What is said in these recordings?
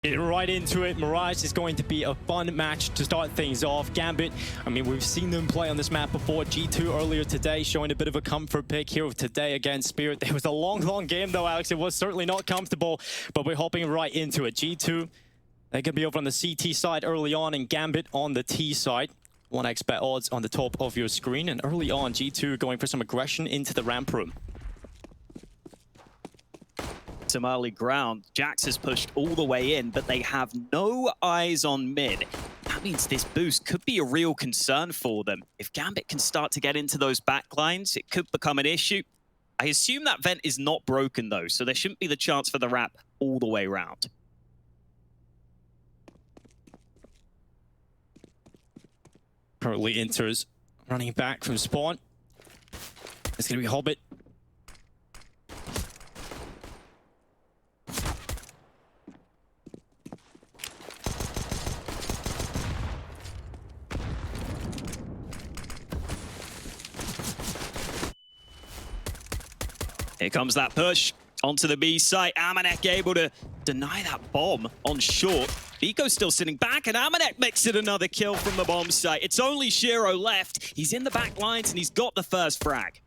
Get right into it. Mirage is going to be a fun match to start things off. Gambit, I mean, we've seen them play on this map before. G2 earlier today showing a bit of a comfort pick here today against Spirit. It was a long game though, Alex. It was certainly not comfortable, but we're hopping right into it. G2, they could be over on the CT side early on and Gambit on the T side. 1x bet odds on the top of your screen. And early on, G2 going for some aggression into the ramp room. Some early ground. Jax has pushed all the way in, but they have no eyes on mid. That means this boost could be a real concern for them. If Gambit can start to get into those backlines, it could become an issue. I assume that vent is not broken though, so there shouldn't be the chance for the wrap all the way around. Currently enters running back from spawn. It's going to be Hobbit. Here comes that push onto the B site. Amanek able to deny that bomb on short. Vico's still sitting back, and Amanek makes it another kill from the bomb site. It's only Shiro left. He's in the back lines, and he's got the first frag.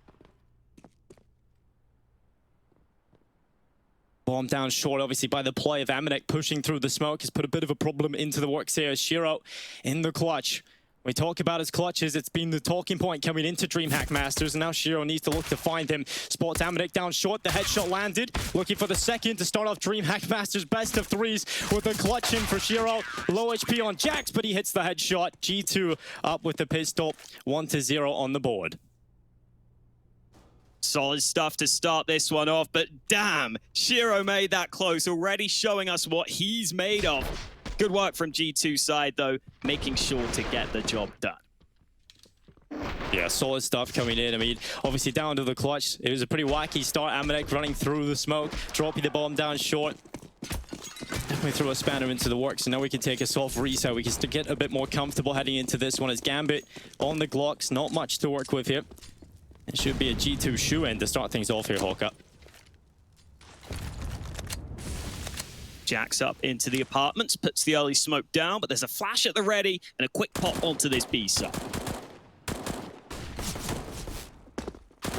Bomb down short, obviously, by the play of Amanek pushing through the smoke has put a bit of a problem into the works here. Shiro in the clutch. We talk about his clutches. It's been the talking point coming into DreamHack Masters, and now Shiro needs to look to find him. Spots Amanek down short. The headshot landed. Looking for the second to start off DreamHack Masters best of threes with a clutch in for Shiro. Low HP on Jax, but he hits the headshot. G2 up with the pistol. 1-0 on the board. Solid stuff to start this one off, but damn, Shiro made that close, already showing us what he's made of. Good work from G2 side, though, making sure to get the job done. Yeah, solid stuff coming in. I mean, obviously down to the clutch. It was a pretty wacky start. Amanek running through the smoke, dropping the bomb down short. Definitely threw a spanner into the works, and now we can take a soft reset. We can get a bit more comfortable heading into this one as Gambit on the Glocks. Not much to work with here. It should be a G2 shoe-in to start things off here, Hawka. Jax up into the apartments, puts the early smoke down, but there's a flash at the ready and a quick pop onto this B side.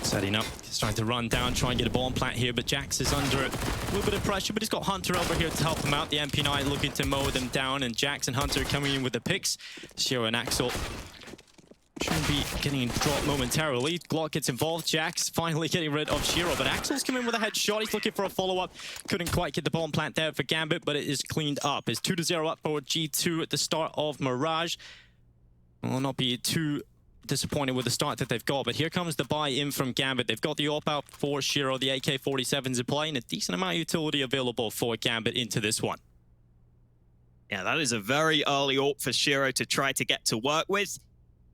Setting up, he's trying to run down, try and get a bomb plant here, but Jax is under a little bit of pressure, but he's got Hunter over here to help him out. The MP9 looking to mow them down, and Jax and Hunter coming in with the picks. Shiro and Axel shouldn't be getting dropped momentarily. Glock gets involved. Jax finally getting rid of Shiro, but Axel's coming with a headshot. He's looking for a follow-up. Couldn't quite get the bomb plant there for Gambit, but it is cleaned up. It's 2-0 up for G2 at the start of Mirage. Will not be too disappointed with the start that they've got, but here comes the buy-in from Gambit. They've got the AWP out for Shiro, the AK-47s in play, and a decent amount of utility available for Gambit into this one. Yeah, that is a very early AWP for Shiro to try to get to work with.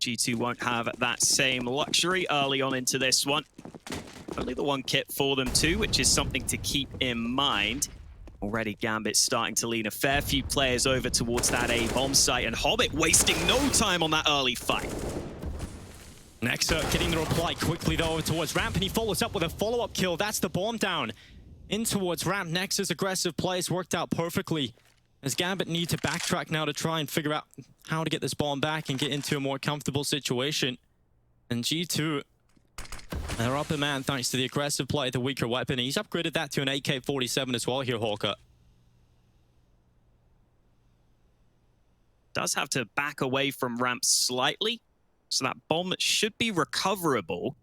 G2 won't have that same luxury early on into this one. Only the one kit for them too, which is something to keep in mind. Already Gambit starting to lean a fair few players over towards that A bomb site, and Hobbit wasting no time on that early fight. Nexa getting the reply quickly though over towards ramp, and he follows up with a follow-up kill. That's the bomb down in towards ramp. Nexa's aggressive plays worked out perfectly, as Gambit need to backtrack now to try and figure out how to get this bomb back and get into a more comfortable situation. And G2, they're up a man thanks to the aggressive play, the weaker weapon. He's upgraded that to an AK-47 as well here, Hawka. Does have to back away from ramp slightly, so that bomb should be recoverable.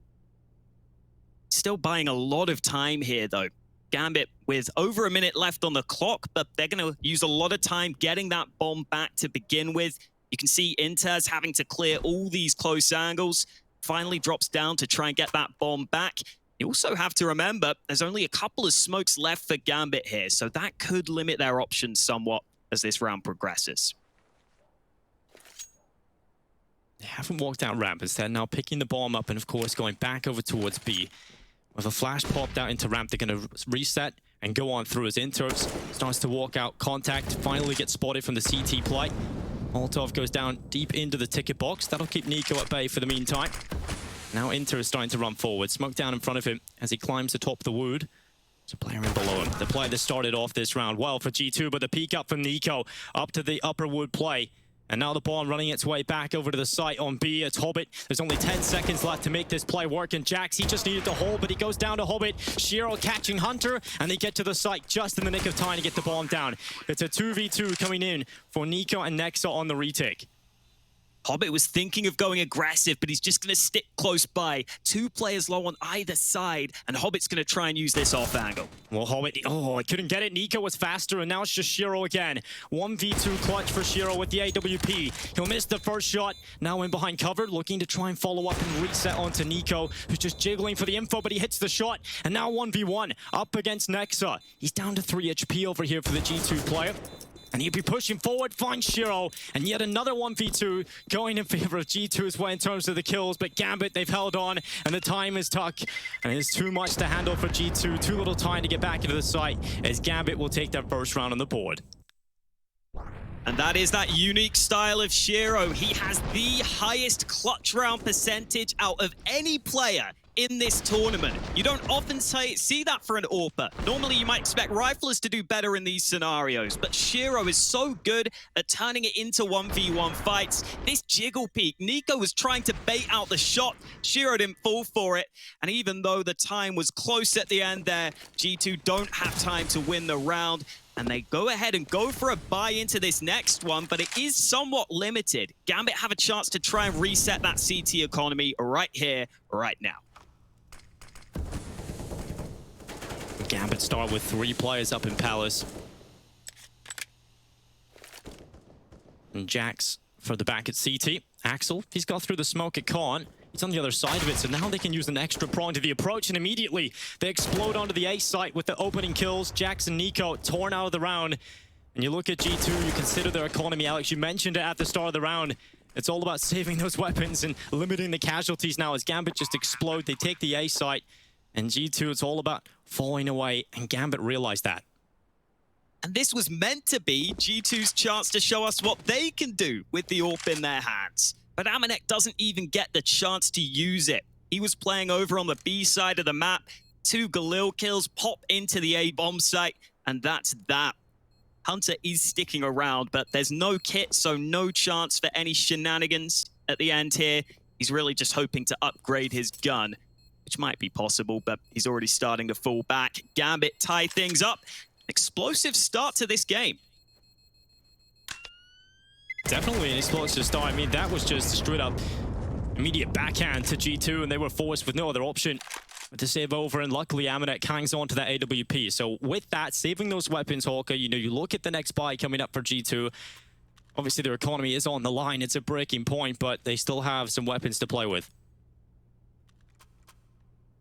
Still buying a lot of time here, though. Gambit with over a minute left on the clock, but they're going to use a lot of time getting that bomb back to begin with. You can see Intez having to clear all these close angles. Finally drops down to try and get that bomb back. You also have to remember, there's only a couple of smokes left for Gambit here, so that could limit their options somewhat as this round progresses. They haven't walked out ramp, instead now picking the bomb up and of course going back over towards B. With a flash popped out into ramp, they're going to reset and go on through as Interps starts to walk out. Contact finally gets spotted from the CT play. Molotov goes down deep into the ticket box. That'll keep Nico at bay for the meantime. Now Inter is starting to run forward. Smoke down in front of him as he climbs atop the wood. There's a player in below him. The play that started off this round well for G2, but the peek up from Nico up to the upper wood play. And now the ball running its way back over to the site on B. It's Hobbit. There's only 10 seconds left to make this play work. And Jax, he just needed to hold, but he goes down to Hobbit. Shiro catching Hunter, and they get to the site just in the nick of time to get the bomb down. It's a 2v2 coming in for Nico and Nexa on the retake. Hobbit was thinking of going aggressive, but he's just going to stick close by. 2 players low on either side, and Hobbit's going to try and use this off angle. Well, Hobbit, I couldn't get it. Nico was faster, and now it's just Shiro again. 1v2 clutch for Shiro with the AWP. He'll miss the first shot. Now in behind cover, looking to try and follow up and reset onto Nico, who's just jiggling for the info, but he hits the shot. And now 1v1 up against Nexa. He's down to 3 HP over here for the G2 player. And he'll be pushing forward, finds Shiro, and yet another 1v2 going in favor of G2's way in terms of the kills, but Gambit, they've held on, and the time is tuck, and it is too much to handle for G2, too little time to get back into the site, as Gambit will take that first round on the board. And that is that unique style of Shiro. He has the highest clutch round percentage out of any player in this tournament. You don't often see that for an AWPer. Normally, you might expect riflers to do better in these scenarios, but Shiro is so good at turning it into 1v1 fights. This jiggle peek, Nico was trying to bait out the shot. Shiro didn't fall for it, and even though the time was close at the end there, G2 don't have time to win the round, and they go ahead and go for a buy into this next one, but it is somewhat limited. Gambit have a chance to try and reset that CT economy right here, right now. Gambit start with 3 players up in Palace. And Jax for the back at CT. Axel, he's got through the smoke at Khan. He's on the other side of it, so now they can use an extra prong to the approach, and immediately they explode onto the A site with the opening kills. Jax and Nico torn out of the round. And you look at G2, you consider their economy, Alex. You mentioned it at the start of the round. It's all about saving those weapons and limiting the casualties now as Gambit just explode. They take the A site. And G2, it's all about falling away, and Gambit realized that. And this was meant to be G2's chance to show us what they can do with the AWP in their hands. But Amanek doesn't even get the chance to use it. He was playing over on the B side of the map. 2 Galil kills pop into the A bomb site, and that's that. Hunter is sticking around, but there's no kit, so no chance for any shenanigans at the end here. He's really just hoping to upgrade his gun, which might be possible, but he's already starting to fall back. Gambit tie things up. Explosive start to this game. Definitely an explosive start. I mean, that was just straight up immediate backhand to G2, and they were forced with no other option but to save over, and luckily Amanek hangs on to that AWP. So with that, saving those weapons, Hawker, you know, you look at the next buy coming up for G2. Obviously, their economy is on the line. It's a breaking point, but they still have some weapons to play with.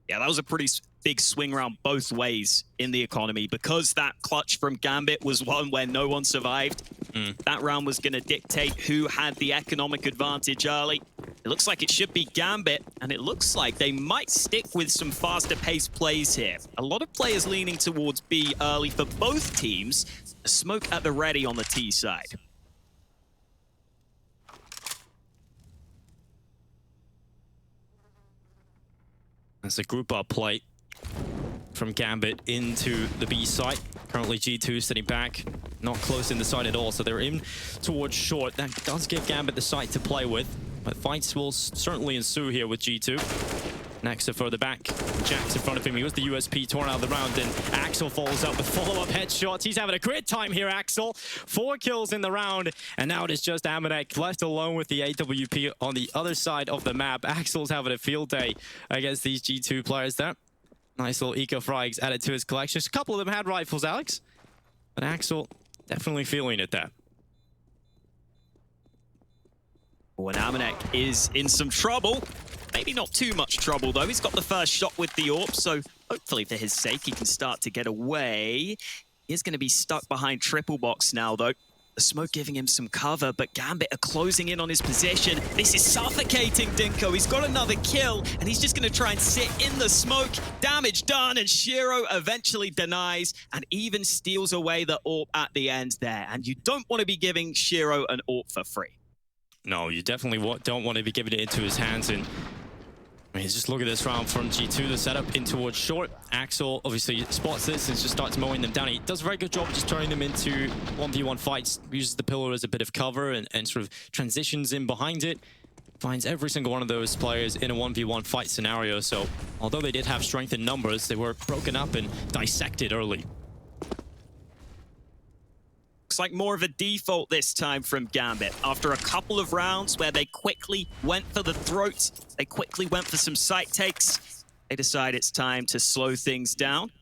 Yeah, that was a pretty big swing round both ways in the economy, because that clutch from Gambit was one where no one survived. That round was going to dictate who had the economic advantage early. It looks like it should be Gambit, and it looks like they might stick with some faster paced plays here. A lot of players leaning towards B early for both teams. A smoke at the ready on the T side. That's a group up play from Gambit into the B site. Currently G2 sitting back, not close in the site at all, so they're in towards short. That does give Gambit the site to play with, but fights will certainly ensue here with G2. Nexa further back, Jax in front of him. He was the USP torn out of the round, and Axel follows up with follow-up headshots. He's having a great time here, Axel. 4 kills in the round, and now it is just Amanek left alone with the AWP on the other side of the map. Axel's having a field day against these G2 players there. Nice little eco-frags added to his collection. Just a couple of them had rifles, Alex, but Axel definitely feeling it there. Oh, and Amanek is in some trouble. Maybe not too much trouble, though. He's got the first shot with the AWP, so hopefully for his sake, he can start to get away. He's going to be stuck behind triple box now, though. The smoke giving him some cover, but Gambit are closing in on his position. This is suffocating Dinko. He's got another kill, and he's just going to try and sit in the smoke. Damage done, and Shiro eventually denies and even steals away the AWP at the end there. And you don't want to be giving Shiro an AWP for free. No, you definitely don't want to be giving it into his hands. And I mean, just look at this round from G2, the setup in towards short. Axel obviously spots this and just starts mowing them down. He does a very good job just turning them into 1v1 fights, uses the pillar as a bit of cover and sort of transitions in behind it. Finds every single one of those players in a 1v1 fight scenario. So although they did have strength in numbers, they were broken up and dissected early. Looks like more of a default this time from Gambit. After a couple of rounds where they quickly went for the throat, they quickly went for some site takes, they decide it's time to slow things down.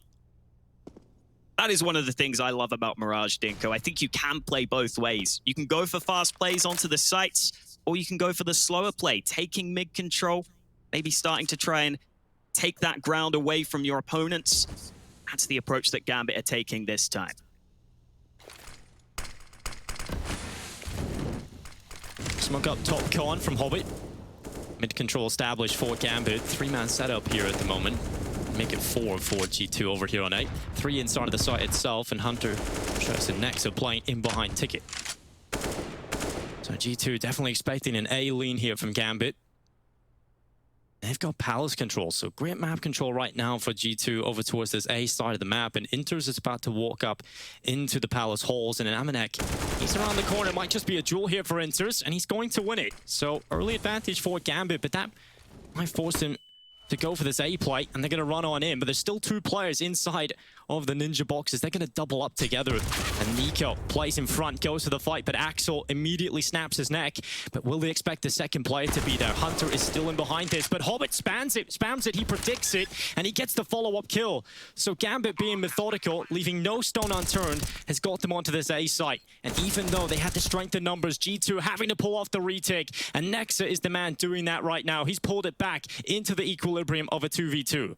That is one of the things I love about Mirage, Dinko. I think you can play both ways. You can go for fast plays onto the sites, or you can go for the slower play, taking mid control, maybe starting to try and take that ground away from your opponents. That's the approach that Gambit are taking this time. Smoke up top con from Hobbit. Mid control established for Gambit. 3-man setup here at the moment. Make it 4 for G2 over here on A. 3 inside of the site itself, and Hunter tries to Nexa playing in behind Ticket. So G2 definitely expecting an A lean here from Gambit. They've got Palace control, so great map control right now for G2 over towards this A side of the map, and Inters is about to walk up into the Palace halls, and an Amanek, he's around the corner. It might just be a duel here for Inters, and he's going to win it. So early advantage for Gambit, but that might force him to go for this A play, and they're going to run on in, but there's still 2 players inside of the Ninja boxes. They're going to double up together, and Nico plays in front, goes for the fight, but Axel immediately snaps his neck. But will they expect the second player to be there? Hunter is still in behind this, but Hobbit spams it, he predicts it, and he gets the follow-up kill. So Gambit, being methodical, leaving no stone unturned, has got them onto this A site. And even though they had the strength in numbers, G2 having to pull off the retake, and Nexa is the man doing that right now. He's pulled it back into the equilibrium of a 2v2.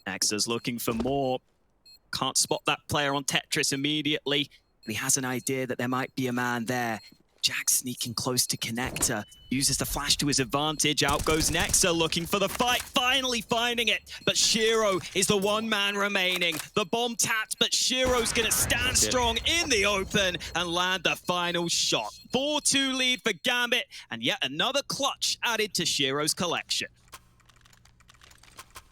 Nexa's looking for more. Can't spot that player on Tetris immediately. He has an idea that there might be a man there. Jack sneaking close to Connector. Uses the flash to his advantage. Out goes Nexa looking for the fight. Finally finding it. But Shiro is the one man remaining. The bomb tapped, but Shiro's going to stand strong in the open and land the final shot. 4-2 lead for Gambit, and yet another clutch added to Shiro's collection.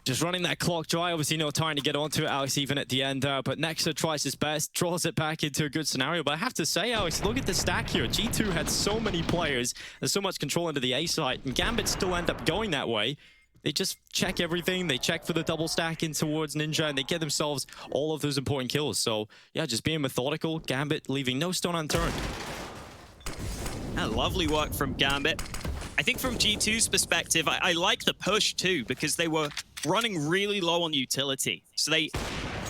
Just running that clock dry, obviously no time to get onto it, Alex, even at the end there. But Nexa tries his best, draws it back into a good scenario. But I have to say, Alex, look at the stack here. G2 had so many players and so much control into the A site, and Gambit still end up going that way. They just check everything. They check for the double stack in towards Ninja, and they get themselves all of those important kills. So, yeah, just being methodical. Gambit leaving no stone unturned. Lovely work from Gambit. I think from G2's perspective, I like the push too, because they were running really low on utility. So they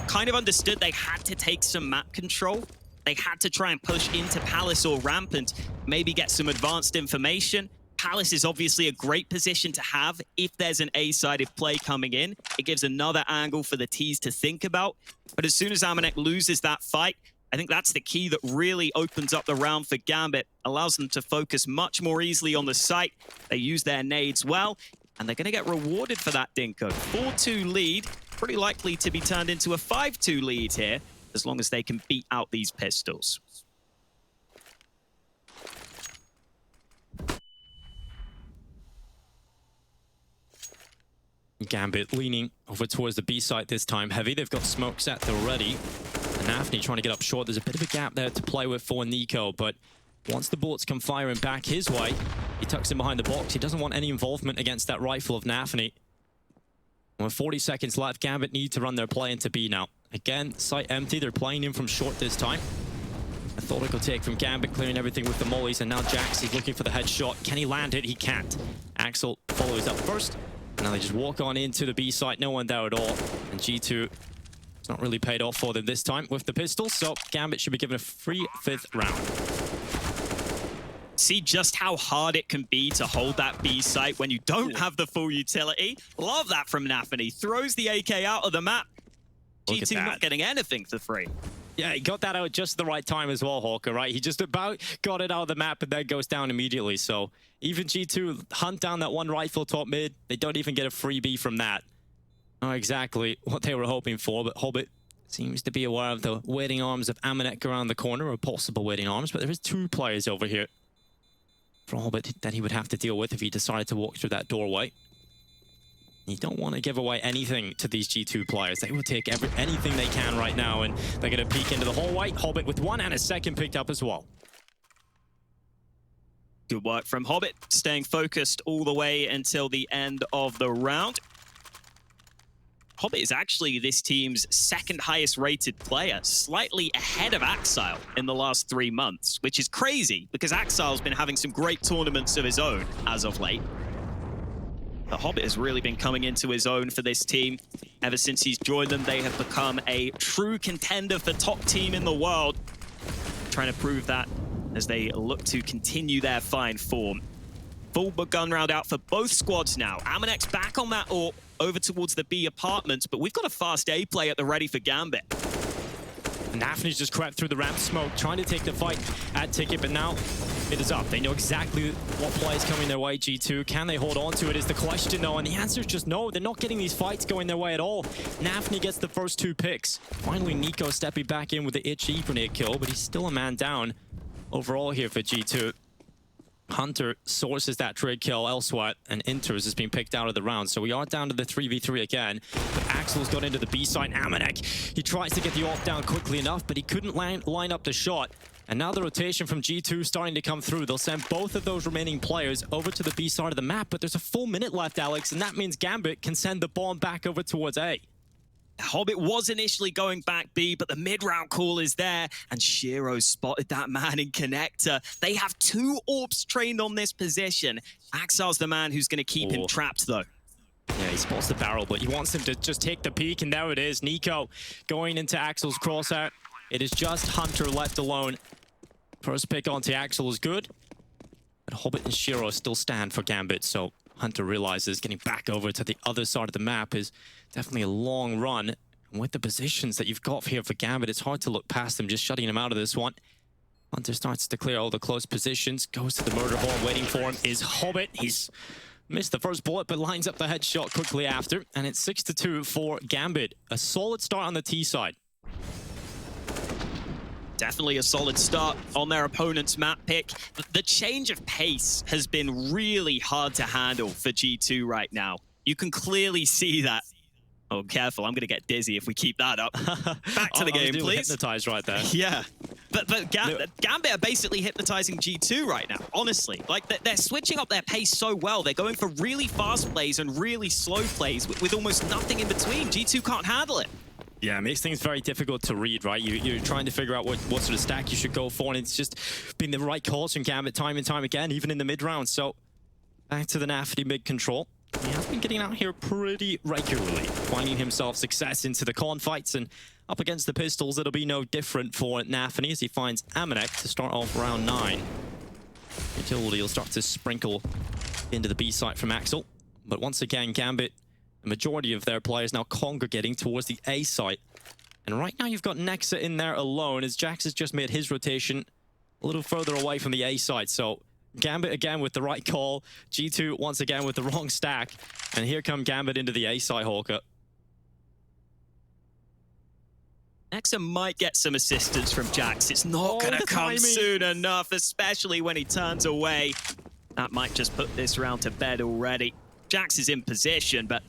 kind of understood they had to take some map control. They had to try and push into Palace or Ramp and maybe get some advanced information. Palace is obviously a great position to have if there's an A-sided play coming in. It gives another angle for the T's to think about. But as soon as Amanek loses that fight, I think that's the key that really opens up the round for Gambit, allows them to focus much more easily on the site. They use their nades well, and they're going to get rewarded for that, Dinko. 4-2 lead, pretty likely to be turned into a 5-2 lead here, as long as they can beat out these pistols. Gambit leaning over towards the B site this time heavy. They've got smoke set already. And Nafny trying to get up short. There's a bit of a gap there to play with for Nico, but once the bullets come firing back his way, he tucks in behind the box. He doesn't want any involvement against that rifle of Nafny. With 40 seconds left, Gambit need to run their play into B now. Again, site empty. They're playing in from short this time. Methodical take from Gambit, clearing everything with the mollies, and now Jax is looking for the headshot. Can he land it? He can't. Axel follows up first. Now they just walk on into the B site, no one there at all. And G2, it's not really paid off for them this time with the pistols, so Gambit should be given a free 5th round. See just how hard it can be to hold that B site when you don't have the full utility. Love that from Nafany. Throws the AK out of the map. G2 not getting anything for free. Yeah, he got that out just the right time as well, Hawker, right? He just about got it out of the map and then goes down immediately. So even G2 hunt down that one rifle top mid. They don't even get a freebie from that. Not exactly what they were hoping for, but Hobbit seems to be aware of the waiting arms of Amanek around the corner, or possible waiting arms, but there is 2 players over here. for all that he would have to deal with if he decided to walk through that doorway. You don't want to give away anything to these G2 players. They will take anything they can right now, and they're going to peek into the hallway. Hobbit with one and a second picked up as well. Good work from Hobbit, staying focused all the way until the end of the round. Hobbit is actually this team's second highest rated player, slightly ahead of Axile in the last 3 months, which is crazy because Axile's been having some great tournaments of his own as of late. But Hobbit has really been coming into his own for this team. Ever since he's joined them, they have become a true contender for top team in the world. Trying to prove that as they look to continue their fine form. Full gun round out for both squads now. Amonek's back on that AWP over towards the B apartments, but we've got a fast A play at the ready for Gambit. Nafny's just crept through the ramp smoke, trying to take the fight at Ticket, but now it is up. They know exactly what play is coming their way, G2. Can they hold on to it is the question, though, and the answer is just no. They're not getting these fights going their way at all. Nafny gets the first 2 picks. Finally, Nico stepping back in with the itchy grenade kill, but he's still a man down overall here for G2. Hunter sources that trade kill elsewhere, and Inters is being picked out of the round. So we are down to the 3v3 again. But Axel's got into the B side. Amanek, he tries to get the AWP down quickly enough, but he couldn't line up the shot. And now the rotation from G2 starting to come through. They'll send both of those remaining players over to the B side of the map, but there's a full minute left, Alex, and that means Gambit can send the bomb back over towards A. Hobbit was initially going back B, but the mid-round call is there, and Shiro spotted that man in connector. They have 2 AWPs trained on this position. Axile's the man who's going to keep him trapped, though. Yeah, he spots the barrel, but he wants him to just take the peek, and there it is. Nico going into Axel's crossout. It is just Hunter left alone. First pick onto Axel is good, but Hobbit and Shiro still stand for Gambit, so Hunter realizes getting back over to the other side of the map is definitely a long run. And with the positions that you've got here for Gambit, it's hard to look past them, just shutting him out of this one. Hunter starts to clear all the close positions, goes to the murder hole. Waiting for him is Hobbit. He's missed the first bullet, but lines up the headshot quickly after. And it's 6-2 for Gambit. A solid start on the T side. Definitely a solid start on their opponent's map pick. The change of pace has been really hard to handle for G2 right now. You can clearly see that. Oh, careful, I'm going to get dizzy if we keep that up. Back to the game, please. Hypnotized right there. Yeah. But Gambit are basically hypnotizing G2 right now, honestly. Like, they're switching up their pace so well. They're going for really fast plays and really slow plays with almost nothing in between. G2 can't handle it. Yeah, it makes things very difficult to read, right? You're trying to figure out what sort of stack you should go for, and it's just been the right calls from Gambit time and time again, even in the mid-round. So, back to the Nafty mid-control. He has been getting out here pretty regularly, finding himself success into the con fights, and up against the pistols, it'll be no different for Nafny as he finds Amanek to start off round 9. Utility will start to sprinkle into the B site from Axel. But once again, Gambit, the majority of their players now congregating towards the A site. And right now you've got Nexa in there alone as Jax has just made his rotation a little further away from the A site. So Gambit again with the right call. G2 once again with the wrong stack. And here come Gambit into the A site, Hawker. Nexa might get some assistance from Jax. It's not going to come soon enough, especially when he turns away. That might just put this round to bed already. Jax is in position, but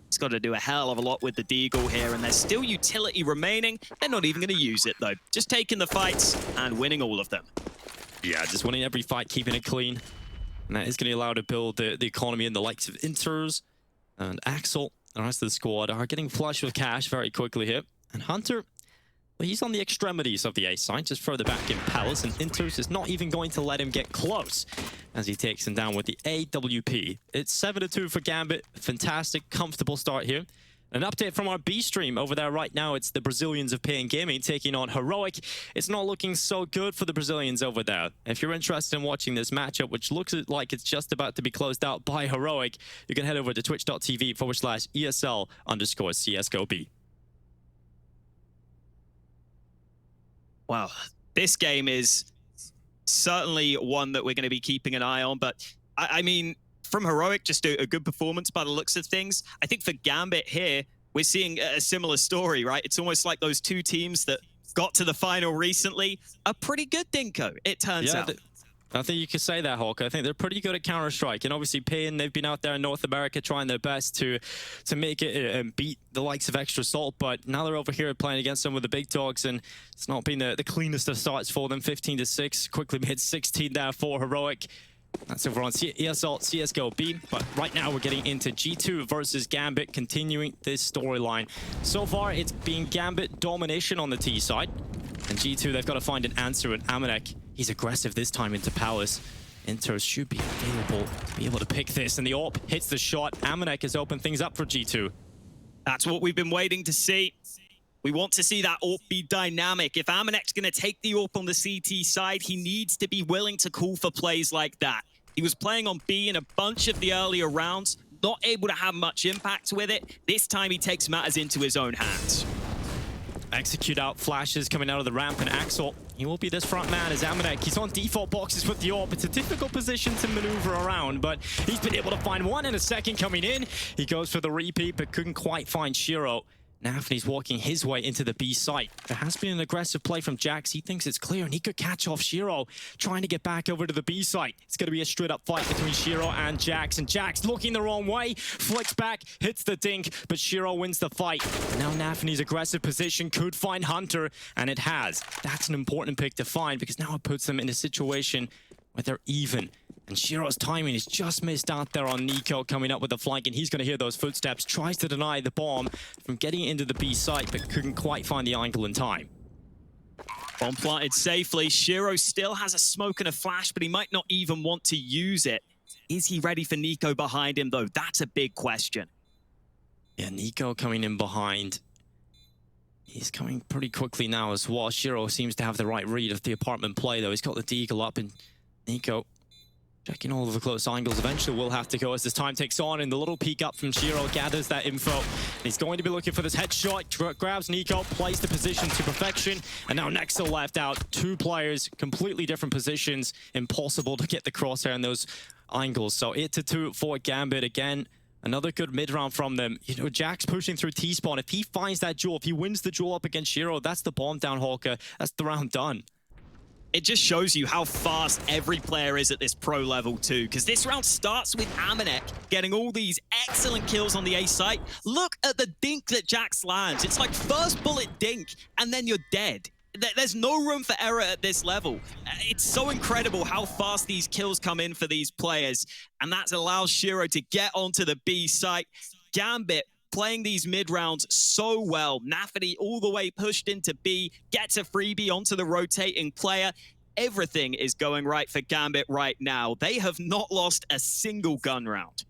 he's got to do a hell of a lot with the Deagle here, and there's still utility remaining. They're not even going to use it, though. Just taking the fights and winning all of them. Yeah, just winning every fight, keeping it clean. And that is going to allow to build the economy, and the likes of Inters and Axel and the rest of the squad are getting flush with cash very quickly here. And Hunter, well, he's on the extremities of the A side, just further back in Palace, and Inters is not even going to let him get close as he takes him down with the AWP. It's 7-2 for Gambit. Fantastic, comfortable start here. An update from our B stream over there right now. It's the Brazilians of Pain Gaming taking on Heroic. It's not looking so good for the Brazilians over there. If you're interested in watching this matchup, which looks like it's just about to be closed out by Heroic, you can head over to twitch.tv/ESL_CSGOB. Wow, this game is certainly one that we're going to be keeping an eye on, but I mean, from Heroic, just a good performance by the looks of things. I think for Gambit here, we're seeing a similar story, right? It's almost like those two teams that got to the final recently are pretty good, Dinko, it turns out. I think you could say that, Hawk. I think they're pretty good at Counter-Strike. And obviously, Pin, they've been out there in North America trying their best to make it and beat the likes of Extra Salt. But now they're over here playing against some of the big dogs, and it's not been the cleanest of starts for them. 15-6, quickly made 16 there for Heroic. That's over on ESL, CSGO B, but right now we're getting into G2 versus Gambit, continuing this storyline. So far, it's been Gambit domination on the T side, and G2, they've got to find an answer, and Amanek, he's aggressive this time into Palace. Inter should be available to be able to pick this, and the AWP hits the shot. Amanek has opened things up for G2. That's what we've been waiting to see. We want to see that AWP be dynamic. If Amanek's going to take the AWP on the CT side, he needs to be willing to call for plays like that. He was playing on B in a bunch of the earlier rounds, not able to have much impact with it. This time he takes matters into his own hands. Execute out flashes coming out of the ramp, and Axel, he will be this front man as Amanek. He's on default boxes with the AWP. It's a difficult position to maneuver around, but he's been able to find one in a second coming in. He goes for the repeat, but couldn't quite find Shiro. Nafny's walking his way into the B site. There has been an aggressive play from Jax. He thinks it's clear, and he could catch off Shiro, trying to get back over to the B site. It's going to be a straight-up fight between Shiro and Jax looking the wrong way, flicks back, hits the dink, but Shiro wins the fight. Now Nafny's aggressive position could find Hunter, and it has. That's an important pick to find, because now it puts them in a situation where they're even. And Shiro's timing is just missed out there on Nico coming up with the flank, and he's going to hear those footsteps. Tries to deny the bomb from getting into the B site, but couldn't quite find the angle in time. Bomb planted safely. Shiro still has a smoke and a flash, but he might not even want to use it. Is he ready for Nico behind him, though? That's a big question. Yeah, Nico coming in behind. He's coming pretty quickly now as well. Shiro seems to have the right read of the apartment play, though. He's got the deagle up, and Nico checking all of the close angles. Eventually will have to go as this time takes on, and the little peek up from Shiro gathers that info. He's going to be looking for this headshot, grabs Nico, plays the position to perfection, and now Nexo left out. Two players, completely different positions. Impossible to get the crosshair in those angles. So 8-2 for Gambit again. Another good mid-round from them. You know, Jack's pushing through T-spawn. If he finds that duel, if he wins the duel up against Shiro, that's the bomb down, Hawker. That's the round done. It just shows you how fast every player is at this pro level too, because this round starts with Amanek getting all these excellent kills on the A site. Look at the dink that Jax lands. It's like first bullet dink, and then you're dead. There's no room for error at this level. It's so incredible how fast these kills come in for these players, and that allows Shiro to get onto the B site. Gambit playing these mid-rounds so well. Nafny all the way pushed into B, gets a freebie onto the rotating player. Everything is going right for Gambit right now. They have not lost a single gun round.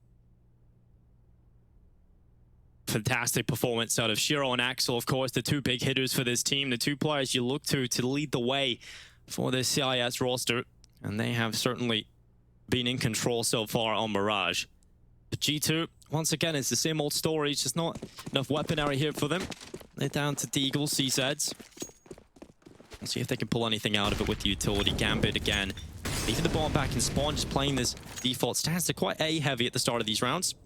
Fantastic performance out of Shiro and Axel, of course, the two big hitters for this team, the two players you look to lead the way for this CIS roster, and they have certainly been in control so far on Mirage. But G2, once again, it's the same old story. It's just not enough weaponry here for them. They're down to Deagle, CZs. Let's see if they can pull anything out of it with the utility. Gambit again, leaving the bomb back in spawn, just playing this default stance. They're quite A-heavy at the start of these rounds.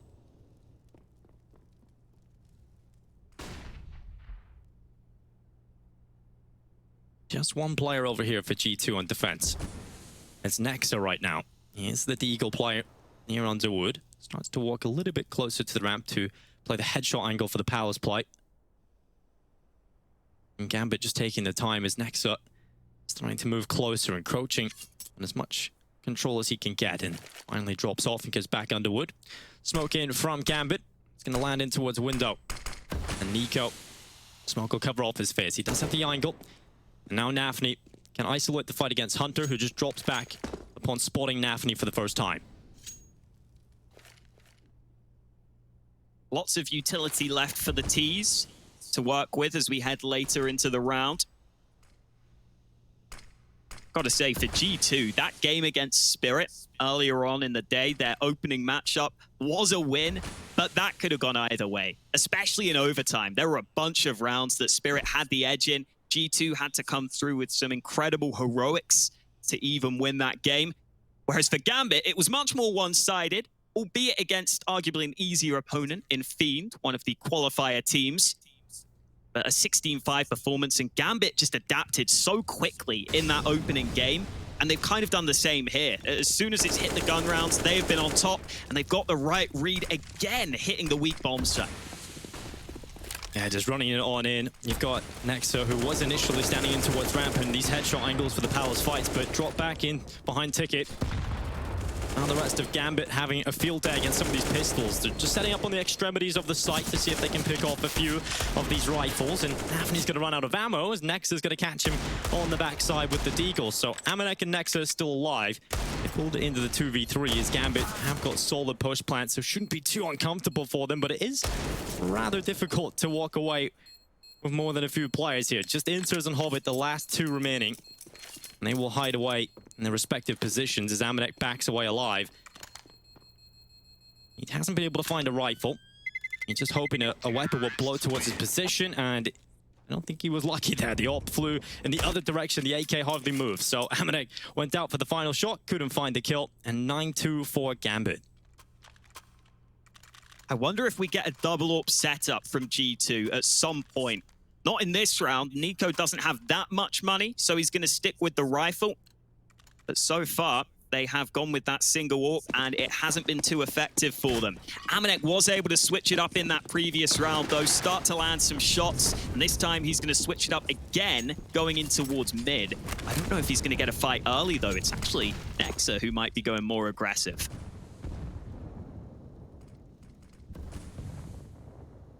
Just one player over here for G2 on defense. It's Nexa right now. He's the Deagle player near Underwood. Starts to walk a little bit closer to the ramp to play the headshot angle for the Palace play. And Gambit just taking the time as Nexa starting to move closer, encroaching on as much control as he can get, and finally drops off and gets back Underwood. Smoke in from Gambit. It's going to land in towards window. And Nico, smoke will cover off his face. He does have the angle. And now Nafny can isolate the fight against Hunter, who just drops back upon spotting Nafny for the first time. Lots of utility left for the T's to work with as we head later into the round. Gotta say, for G2, that game against Spirit earlier on in the day, their opening matchup was a win, but that could have gone either way, especially in overtime. There were a bunch of rounds that Spirit had the edge in. G2 had to come through with some incredible heroics to even win that game. Whereas for Gambit, it was much more one-sided, albeit against arguably an easier opponent in Fiend, one of the qualifier teams. But a 16-5 performance, and Gambit just adapted so quickly in that opening game. And they've kind of done the same here. As soon as it's hit the gun rounds, they have been on top, and they've got the right read again, hitting the weak bomb site. Yeah, just running it on in. You've got Nexa, who was initially standing in towards ramp and these headshot angles for the Palace fights, but dropped back in behind Ticket. Now the rest of Gambit having a field day against some of these pistols. They're just setting up on the extremities of the site to see if they can pick off a few of these rifles. And Daphne's going to run out of ammo as Nexa's going to catch him on the backside with the deagle. So Amanek and Nexa are still alive. They pulled it into the 2v3 as Gambit have got solid push plants, so shouldn't be too uncomfortable for them. But it is rather difficult to walk away with more than a few players here. Just Inters and Hobbit, the last two remaining. And they will hide away in their respective positions as Amanek backs away alive. He hasn't been able to find a rifle. He's just hoping a weapon will blow towards his position, and I don't think he was lucky there. The AWP flew in the other direction. The AK hardly moved. So Amanek went out for the final shot, couldn't find the kill, and 9-2 for Gambit. I wonder if we get a double AWP setup from G2 at some point. Not in this round. Nico doesn't have that much money, so he's going to stick with the rifle. But so far, they have gone with that single AWP, and it hasn't been too effective for them. Amanek was able to switch it up in that previous round, though, start to land some shots, and this time he's going to switch it up again, going in towards mid. I don't know if he's going to get a fight early, though. It's actually Nexa who might be going more aggressive.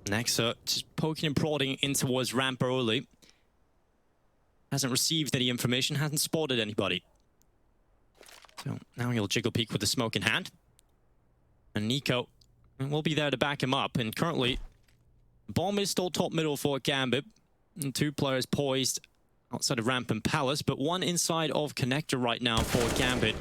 Nexa just poking and prodding in towards ramp early. Hasn't received any information, hasn't spotted anybody. So now he'll jiggle peek with the smoke in hand. And Nico will be there to back him up. And currently, bomb is still top middle for Gambit. And two players poised outside of ramp and Palace, but one inside of connector right now for Gambit.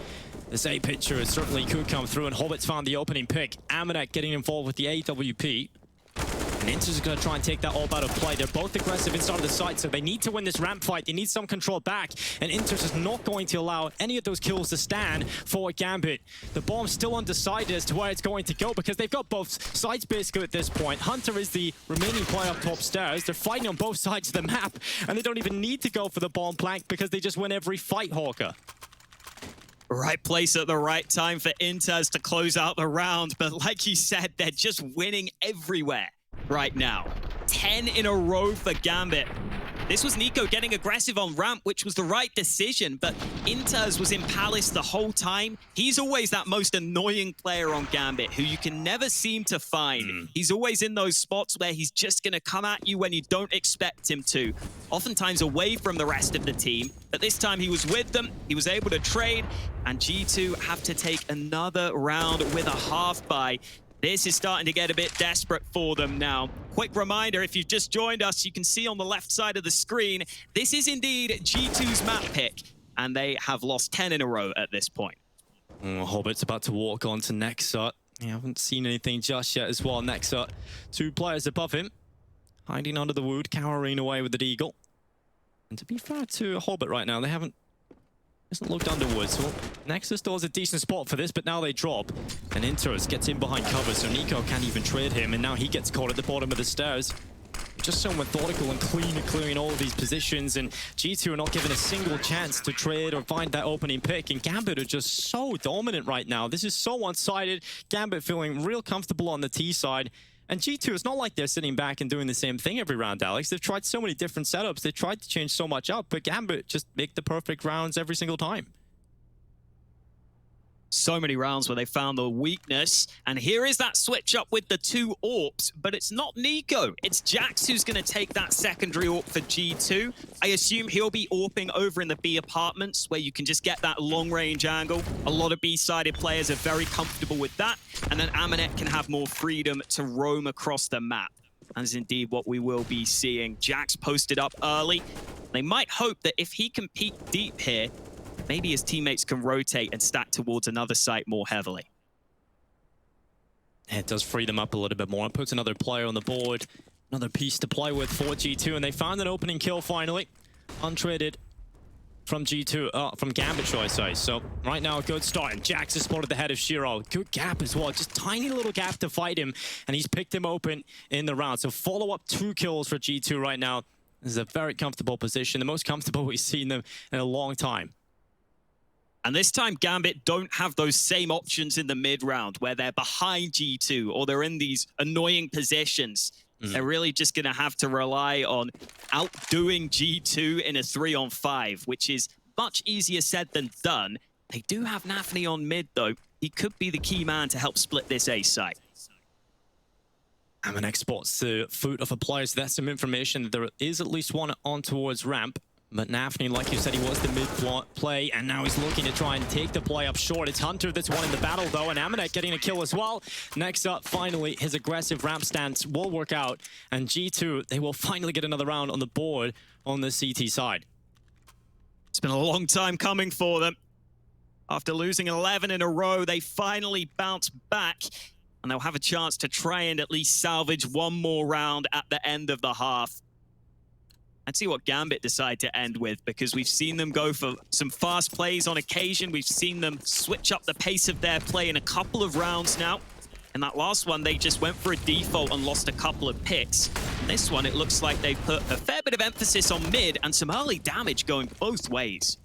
This A picture certainly could come through, and Hobbit's found the opening pick. Amanek getting involved with the AWP. And Inters is going to try and take that all out of play. They're both aggressive inside of the site, so they need to win this ramp fight. They need some control back, and Inters is not going to allow any of those kills to stand for Gambit. The bomb's still undecided as to where it's going to go because they've got both sides basically at this point. Hunter is the remaining player up top stairs. They're fighting on both sides of the map, and they don't even need to go for the bomb plank because they just win every fight, Hawker. Right place at the right time for Inters to close out the round, but like you said, they're just winning everywhere right now. 10 in a row for Gambit. This was Nico getting aggressive on ramp, which was the right decision, but Inters was in Palace the whole time. He's always that most annoying player on Gambit who you can never seem to find. He's always in those spots where he's just going to come at you when you don't expect him to. Oftentimes away from the rest of the team, but this time he was with them, he was able to trade, and G2 have to take another round with a half buy. This is starting to get a bit desperate for them now. Quick reminder, if you've just joined us, you can see on the left side of the screen, this is indeed G2's map pick, and they have lost 10 in a row at this point. Hobbit's about to walk on to Nexa. I haven't seen anything just yet as well. Nexa, two players above him, hiding under the wood, cowering away with the deagle. And to be fair to Hobbit right now, they hasn't looked underwards. Well, Nexa still has a decent spot for this, but now they drop. And Inters gets in behind cover, so Nico can't even trade him, and now he gets caught at the bottom of the stairs. Just so methodical and clean at clearing all of these positions, and G2 are not given a single chance to trade or find that opening pick, and Gambit are just so dominant right now. This is so one-sided. Gambit feeling real comfortable on the T side. And G2, it's not like they're sitting back and doing the same thing every round, Alex. They've tried so many different setups. They've tried to change so much up, but Gambit just make the perfect rounds every single time. So many rounds where they found the weakness, and here is that switch up with the two AWPs, but it's not Nico. It's Jax who's going to take that secondary AWP for G2. I assume he'll be AWPing over in the B apartments where you can just get that long-range angle. A lot of B-sided players are very comfortable with that, and then Amanek can have more freedom to roam across the map. And is indeed what we will be seeing. Jax posted up early. They might hope that if he can peek deep here, maybe his teammates can rotate and stack towards another site more heavily. It does free them up a little bit more. It puts another player on the board, another piece to play with for G2, and they found an opening kill finally. Untraded from G2, from Gambit, shall I say. So right now, a good start, and Jax is spotted the head of Shiro. Good gap as well, just tiny little gap to fight him, and he's picked him open in the round. So follow up 2 kills for G2 right now. This is a very comfortable position, the most comfortable we've seen them in a long time. And this time, Gambit don't have those same options in the mid-round where they're behind G2 or they're in these annoying positions. They're really just going to have to rely on outdoing G2 in a 3-on-5, which is much easier said than done. They do have Nafny on mid, though. He could be the key man to help split this A site. And an Esports the foot of a player, so that's some information. There is at least one on towards ramp. But Nafny, like you said, he was the mid play, and now he's looking to try and take the play up short. It's Hunter that's won in the battle, though, and Amanek getting a kill as well. Next up, finally, his aggressive ramp stance will work out, and G2, they will finally get another round on the board on the CT side. It's been a long time coming for them. After losing 11 in a row, they finally bounce back, and they'll have a chance to try and at least salvage one more round at the end of the half. Let's see what Gambit decide to end with, because we've seen them go for some fast plays on occasion. We've seen them switch up the pace of their play in a couple of rounds now. In that last one, they just went for a default and lost a couple of picks. In this one, it looks like they put a fair bit of emphasis on mid and some early damage going both ways.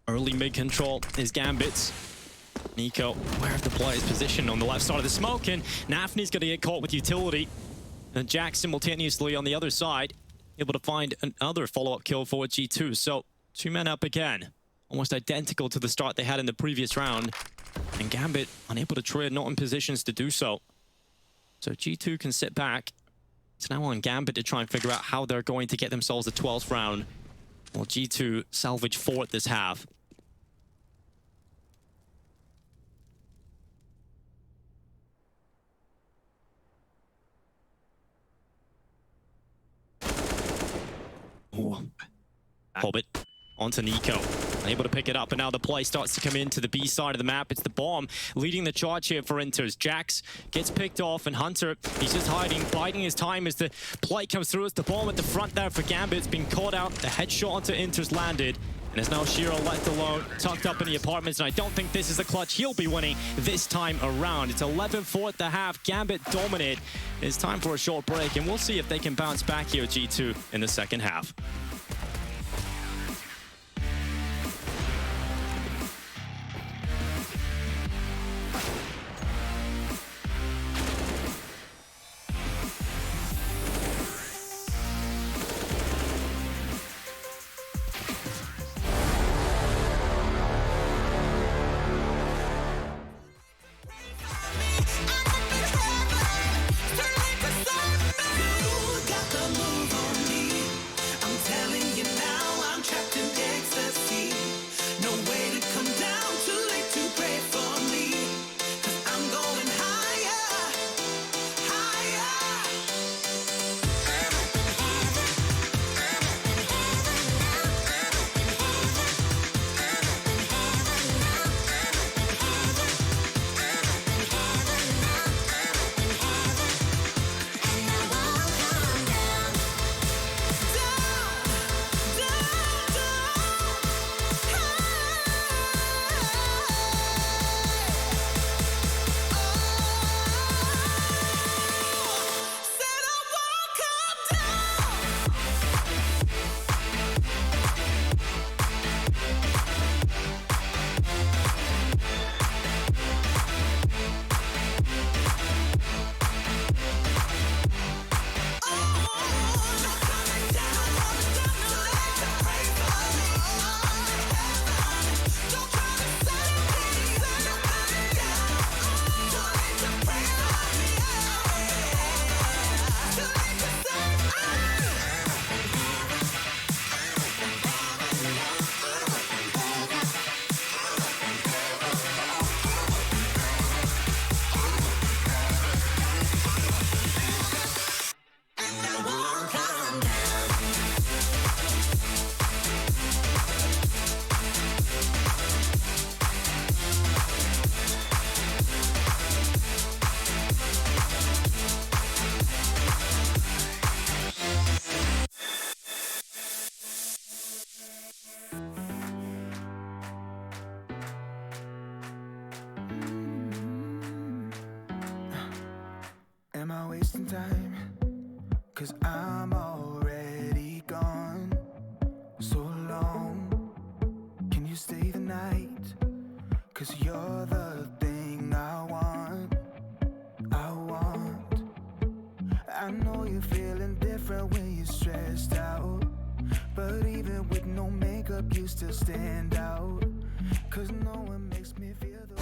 Early mid control is Gambit's. Nico, where of the player's position on the left side of the smoke, and Nafny's going to get caught with utility. And Jack simultaneously on the other side, able to find another follow-up kill for G2. So, 2 men up again. Almost identical to the start they had in the previous round. And Gambit unable to trade, not in positions to do so. So G2 can sit back. It's now on Gambit to try and figure out how they're going to get themselves the 12th round. While G2 salvage 4th this half. Hobbit onto Nico. Unable to pick it up, and now the play starts to come into the B side of the map. It's the bomb leading the charge here for Inters. Jax gets picked off, and Hunter, he's just hiding, biding his time as the play comes through. It's the bomb at the front there for Gambit. It's been caught out. The headshot onto Inters landed. And it's now Shiro left alone, tucked up in the apartments, and I don't think this is the clutch he'll be winning this time around. It's 11-4 at the half. Gambit dominate. It's time for a short break, and we'll see if they can bounce back here, G2, in the second half. Am I wasting time? 'Cause I'm already 'cause you're the thing I want. I know you're feeling different when you're stressed out, but even with no makeup you still stand out, 'cause no one makes me feel the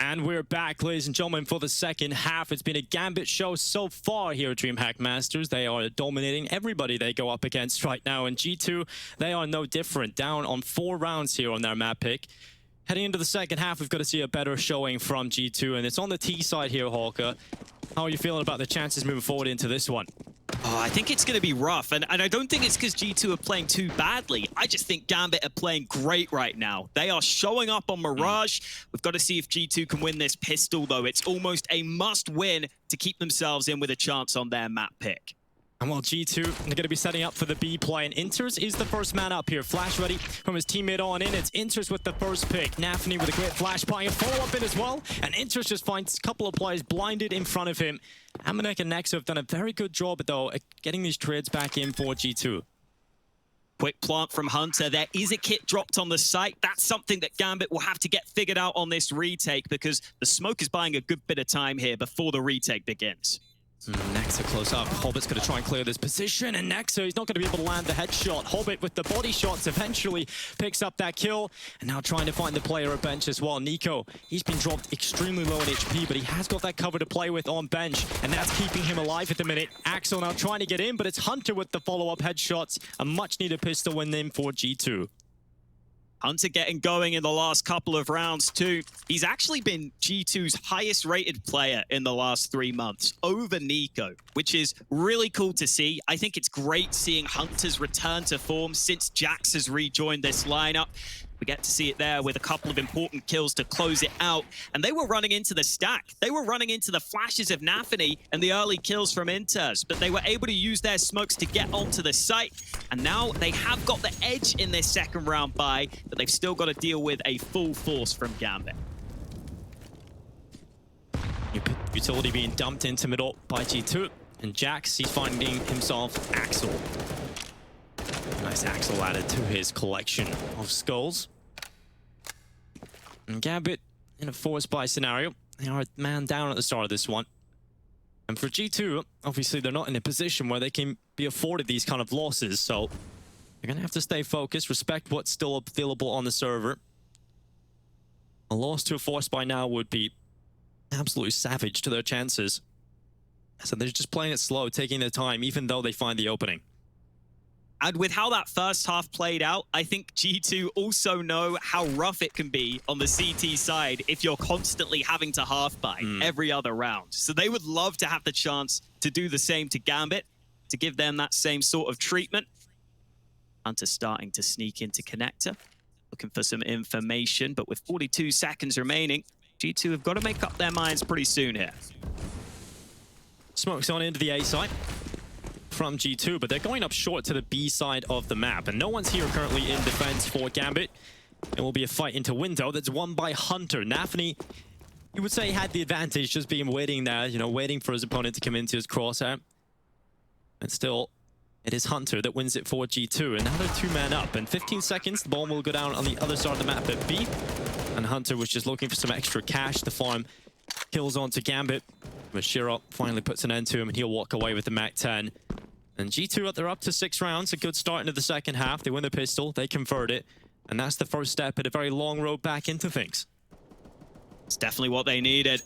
And we're back, ladies and gentlemen, for the second half. It's been a Gambit show so far here at DreamHack Masters. They are dominating everybody they go up against right now. And G2, they are no different. Down on 4 rounds here on their map pick. Heading into the second half, we've got to see a better showing from G2. And it's on the T side here, Hawker. How are you feeling about the chances moving forward into this one? Oh, I think it's going to be rough, and I don't think it's because G2 are playing too badly. I just think Gambit are playing great right now. They are showing up on Mirage. We've got to see if G2 can win this pistol, though. It's almost a must-win to keep themselves in with a chance on their map pick. And while G2 are going to be setting up for the B play, and Inters is the first man up here. Flash ready from his teammate on in. It's Inters with the first pick. Nafany with a great flash, buying a follow-up in as well. And Inters just finds a couple of players blinded in front of him. Amanek and Nexo have done a very good job, though, at getting these trades back in for G2. Quick plant from Hunter. There is a kit dropped on the site. That's something that Gambit will have to get figured out on this retake, because the smoke is buying a good bit of time here before the retake begins. Nexo close up. Hobbit's going to try and clear this position, and Nexo, he's not going to be able to land the headshot. Hobbit with the body shots eventually picks up that kill, and now trying to find the player at bench as well. Nico, he's been dropped extremely low in HP, but he has got that cover to play with on bench, and that's keeping him alive at the minute. Axel now trying to get in, but it's Hunter with the follow-up headshots. A much-needed pistol win in for G2. Hunter getting going in the last couple of rounds too. He's actually been G2's highest rated player in the last 3 months, over Nico, which is really cool to see. I think it's great seeing Hunter's return to form since Jax has rejoined this lineup. We get to see it there with a couple of important kills to close it out. And they were running into the stack. They were running into the flashes of Nafany and the early kills from Inters, but they were able to use their smokes to get onto the site. And now they have got the edge in this second round bye, but they've still got to deal with a full force from Gambit. Utility being dumped into middle by G2. And Jax, he's finding himself Axel. Nice Axel added to his collection of skulls. And Gambit, in a forced buy scenario, they are a man down at the start of this one. And for G2, obviously they're not in a position where they can be afforded these kind of losses, so they're going to have to stay focused, respect what's still available on the server. A loss to a forced buy now would be absolutely savage to their chances. So they're just playing it slow, taking their time, even though they find the opening. And with how that first half played out, I think G2 also know how rough it can be on the CT side if you're constantly having to half-buy every other round. So they would love to have the chance to do the same to Gambit, to give them that same sort of treatment. Hunter starting to sneak into connector, looking for some information, but with 42 seconds remaining, G2 have got to make up their minds pretty soon here. Smokes on into the A side from G2, but they're going up short to the B side of the map, and no one's here currently in defense for Gambit. It will be a fight into window that's won by Hunter. Nafany, you would say, had the advantage, just being waiting there, you know, waiting for his opponent to come into his crosshair. And still, it is Hunter that wins it for G2, and now they're 2-man up. In 15 seconds, the bomb will go down on the other side of the map at B, and Hunter was just looking for some extra cash to farm kills onto Gambit. But Shiro finally puts an end to him, and he'll walk away with the MAC-10. And G2, they're up to 6 rounds. A good start into the second half. They win the pistol, they convert it. And that's the first step at a very long road back into things. It's definitely what they needed.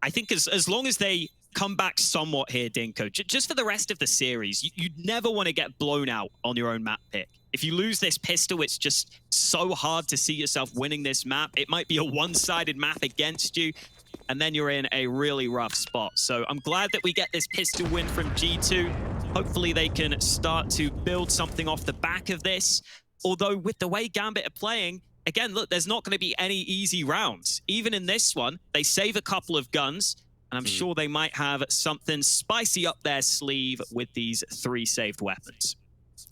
I think as long as they come back somewhat here, Dinko, just for the rest of the series, you'd never want to get blown out on your own map pick. If you lose this pistol, it's just so hard to see yourself winning this map. It might be a one-sided map against you, and then you're in a really rough spot. So I'm glad that we get this pistol win from G2. Hopefully they can start to build something off the back of this. Although with the way Gambit are playing, again, look, there's not going to be any easy rounds. Even in this one, they save a couple of guns, and I'm sure they might have something spicy up their sleeve with these 3 saved weapons.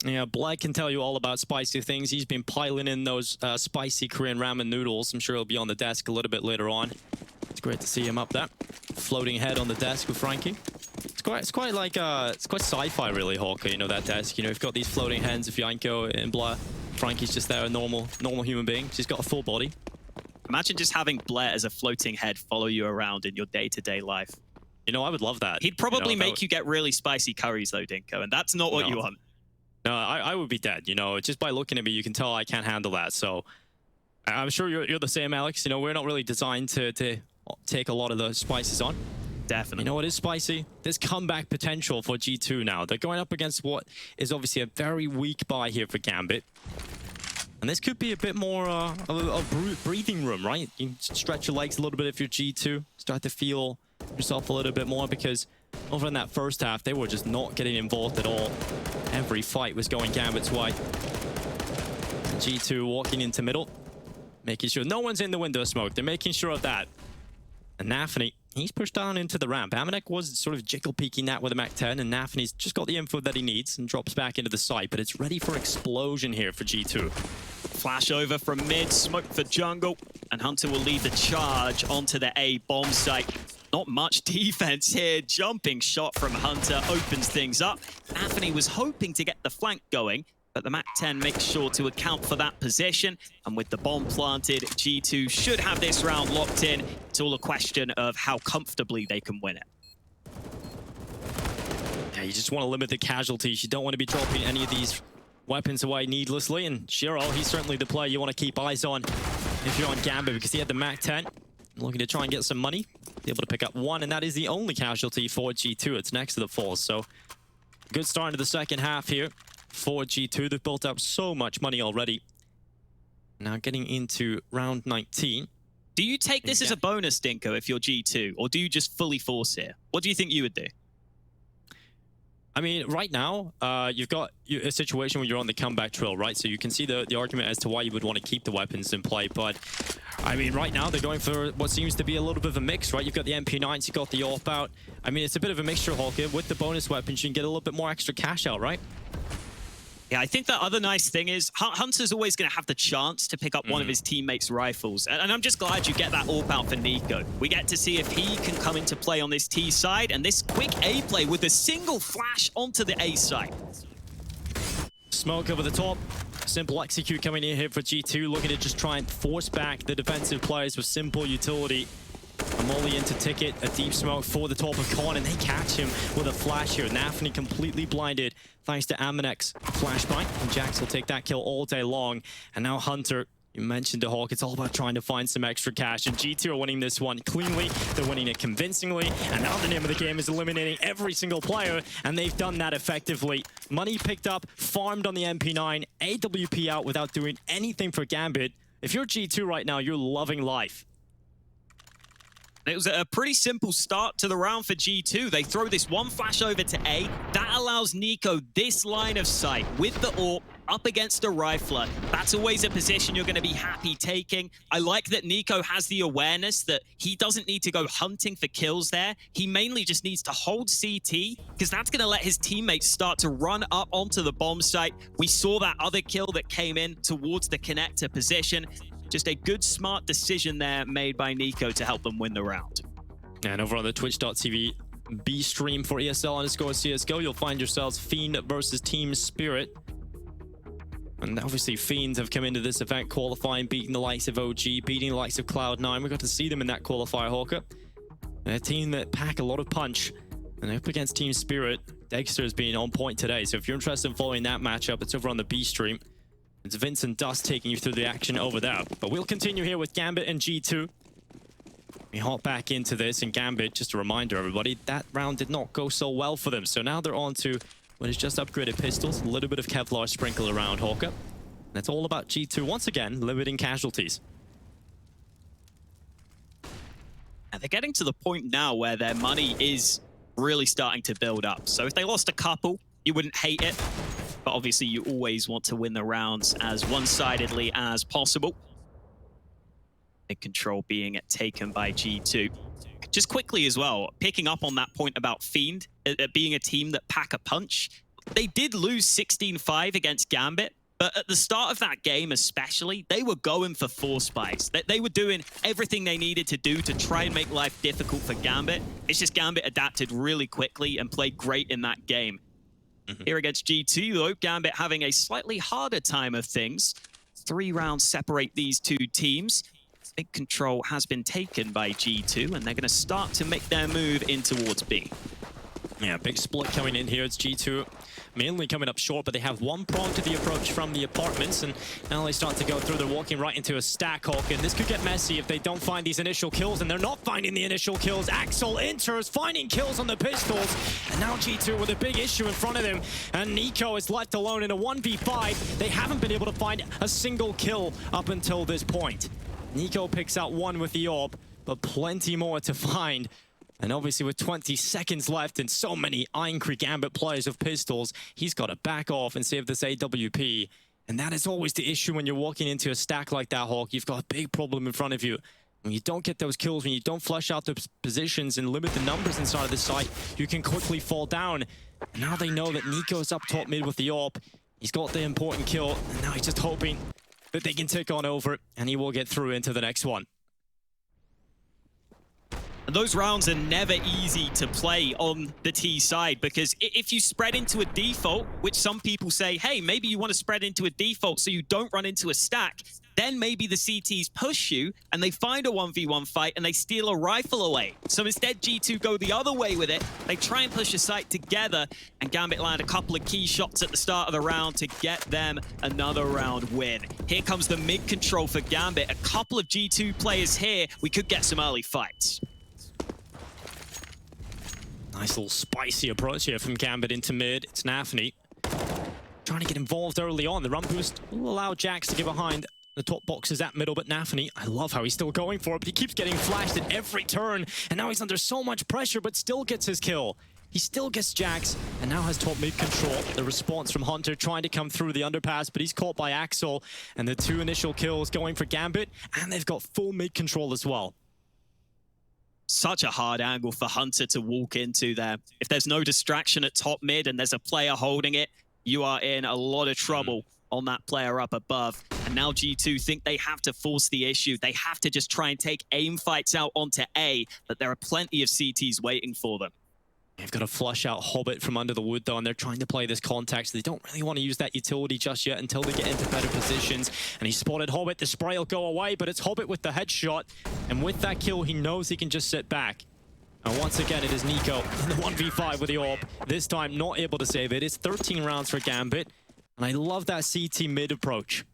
Yeah, Blake can tell you all about spicy things. He's been piling in those spicy Korean ramen noodles. I'm sure he'll be on the desk a little bit later on. It's great to see him up there, floating ahead on the desk with Frankie. Let's go quite like it's quite sci-fi really, Hawker. You know that desk. You know, you've got these floating hands of Yanko and Blair. Frankie's just there, a normal human being. She's got a full body. Imagine just having Blair as a floating head follow you around in your day-to-day life. You know, I would love that. He'd probably make you get really spicy curries though, Dinko, and that's not what you want. No, I would be dead. You know, just by looking at me, you can tell I can't handle that. So I'm sure you're the same, Alex. You know, we're not really designed to take a lot of the spices on. Definitely. You know what is spicy? There's comeback potential for G2 now. They're going up against what is obviously a very weak buy here for Gambit. And this could be a bit more of a breathing room, right? You can stretch your legs a little bit if you're G2. Start to feel yourself a little bit more, because over in that first half, they were just not getting involved at all. Every fight was going Gambit's way. G2 walking into middle, making sure no one's in the window of smoke. They're making sure of that. And Nafany, he's pushed down into the ramp. Amanek was sort of jiggle peeking that with a MAC-10, and Nafany's just got the info that he needs and drops back into the site, but it's ready for explosion here for G2. Flash over from mid, smoke for jungle, and Hunter will lead the charge onto the A bomb site. Not much defense here. Jumping shot from Hunter opens things up. Nafany was hoping to get the flank going, but the MAC-10 makes sure to account for that position. And with the bomb planted, G2 should have this round locked in. It's all a question of how comfortably they can win it. Yeah, you just want to limit the casualties. You don't want to be dropping any of these weapons away needlessly. And Shiro, he's certainly the player you want to keep eyes on if you're on Gambit, because he had the MAC-10. Looking to try and get some money. Be able to pick up one, and that is the only casualty for G2. It's next to the falls. So good start to the second half here for G2. They've built up so much money already. Now getting into round 19. Do you take this as a bonus, Dinko, if you're G2, or do you just fully force here? What do you think you would do? I mean, right now, you've got a situation where you're on the comeback trail, right? So you can see the argument as to why you would want to keep the weapons in play. But, I mean, right now, they're going for what seems to be a little bit of a mix, right? You've got the MP9s, you've got the AWP out. I mean, it's a bit of a mixture, Hawker. With the bonus weapons, you can get a little bit more extra cash out, right? Yeah, I think the other nice thing is Hunter's always going to have the chance to pick up one of his teammates' rifles. And I'm just glad you get that AWP out for Nico. We get to see if he can come into play on this T side, and this quick A play with a single flash onto the A side. Smoke over the top. Simple execute coming in here for G2, looking to just try and force back the defensive players with simple utility. A molly into Ticket, a deep smoke for the top of Con, and they catch him with a flash here. Nafany completely blinded thanks to Amanek's flashbang, and Jax will take that kill all day long. And now Hunter, you mentioned the Hawk, it's all about trying to find some extra cash, and G2 are winning this one cleanly. They're winning it convincingly, and now the name of the game is eliminating every single player, and they've done that effectively. Money picked up, farmed on the MP9, AWP out without doing anything for Gambit. If you're G2 right now, you're loving life. It was a pretty simple start to the round for G2. They throw this one flash over to A. That allows Nico this line of sight with the AWP up against a rifler. That's always a position you're going to be happy taking. I like that Nico has the awareness that he doesn't need to go hunting for kills there. He mainly just needs to hold CT, because that's going to let his teammates start to run up onto the bomb site. We saw that other kill that came in towards the connector position. Just a good, smart decision there made by Nico to help them win the round. And over on the twitch.tv B stream for ESL_CSGO, you'll find yourselves Fiend versus Team Spirit. And obviously, Fiends have come into this event qualifying, beating the likes of OG, beating the likes of Cloud9. We got to see them in that qualifier, Hawker. And a team that pack a lot of punch. And up against Team Spirit, Dexter's been on point today. So if you're interested in following that matchup, it's over on the B stream. It's Vince and Dust taking you through the action over there. But we'll continue here with Gambit and G2. We hop back into this, and Gambit, just a reminder, everybody, that round did not go so well for them. So now they're on to what is just upgraded pistols, a little bit of Kevlar sprinkled around Hawker. And it's all about G2, once again, limiting casualties. And they're getting to the point now where their money is really starting to build up. So if they lost a couple, you wouldn't hate it. But obviously, you always want to win the rounds as one-sidedly as possible. Big control being taken by G2. Just quickly as well, picking up on that point about Fiend being a team that pack a punch. They did lose 16-5 against Gambit, But at the start of that game especially, they were going for 4 spikes. They were doing everything they needed to do to try and make life difficult for Gambit. It's just Gambit adapted really quickly and played great in that game. Here against G2, though, Gambit having a slightly harder time of things. 3 rounds separate these two teams. Big control has been taken by G2, and they're going to start to make their move in towards B. Yeah, big split coming in here. It's G2 mainly coming up short, but they have one prong to the approach from the apartments, and now they start to go through. They're walking right into a stack hawk, and this could get messy if they don't find these initial kills, and they're not finding the initial kills. Axel enters, finding kills on the pistols, and now G2 with a big issue in front of them, and Nico is left alone in a 1v5. They haven't been able to find a single kill up until this point. Nico picks out one with the AWP, but plenty more to find. And obviously with 20 seconds left and so many Iron Creek Gambit players of pistols, he's got to back off and save this AWP. And that is always the issue when you're walking into a stack like that, Hawk. You've got a big problem in front of you. When you don't get those kills, when you don't flush out the positions and limit the numbers inside of the site, you can quickly fall down. And now they know that Nico's up top mid with the AWP. He's got the important kill, and now he's just hoping that they can take on over it, and he will get through into the next one. And those rounds are never easy to play on the T side, because if you spread into a default, which some people say, hey, maybe you want to spread into a default so you don't run into a stack, then maybe the CTs push you and they find a 1v1 fight and they steal a rifle away. So instead, G2 go the other way with it. They try and push a site together, and Gambit land a couple of key shots at the start of the round to get them another round win. Here comes the mid control for Gambit. A couple of G2 players here. We could get some early fights. Nice little spicy approach here from Gambit into mid. It's Nafny trying to get involved early on. The run boost will allow Jax to get behind the top boxes at middle, but Nafny, I love how he's still going for it, but he keeps getting flashed at every turn, and now he's under so much pressure, but still gets his kill. He still gets Jax, and now has top mid control. The response from Hunter trying to come through the underpass, but he's caught by Axel, and the 2 initial kills going for Gambit, and they've got full mid control as well. Such a hard angle for Hunter to walk into there. If there's no distraction at top mid and there's a player holding it, you are in a lot of trouble on that player up above. And now G2 think they have to force the issue. They have to just try and take aim fights out onto A, but there are plenty of CTs waiting for them. They've got to flush out Hobbit from under the wood, though, and they're trying to play this contact, so they don't really want to use that utility just yet until they get into better positions. And he spotted Hobbit. The spray will go away, but it's Hobbit with the headshot. And with that kill, he knows he can just sit back. And once again, it is Nico in the 1v5 with the AWP. This time, not able to save it. It's 13 rounds for Gambit. And I love that CT mid approach.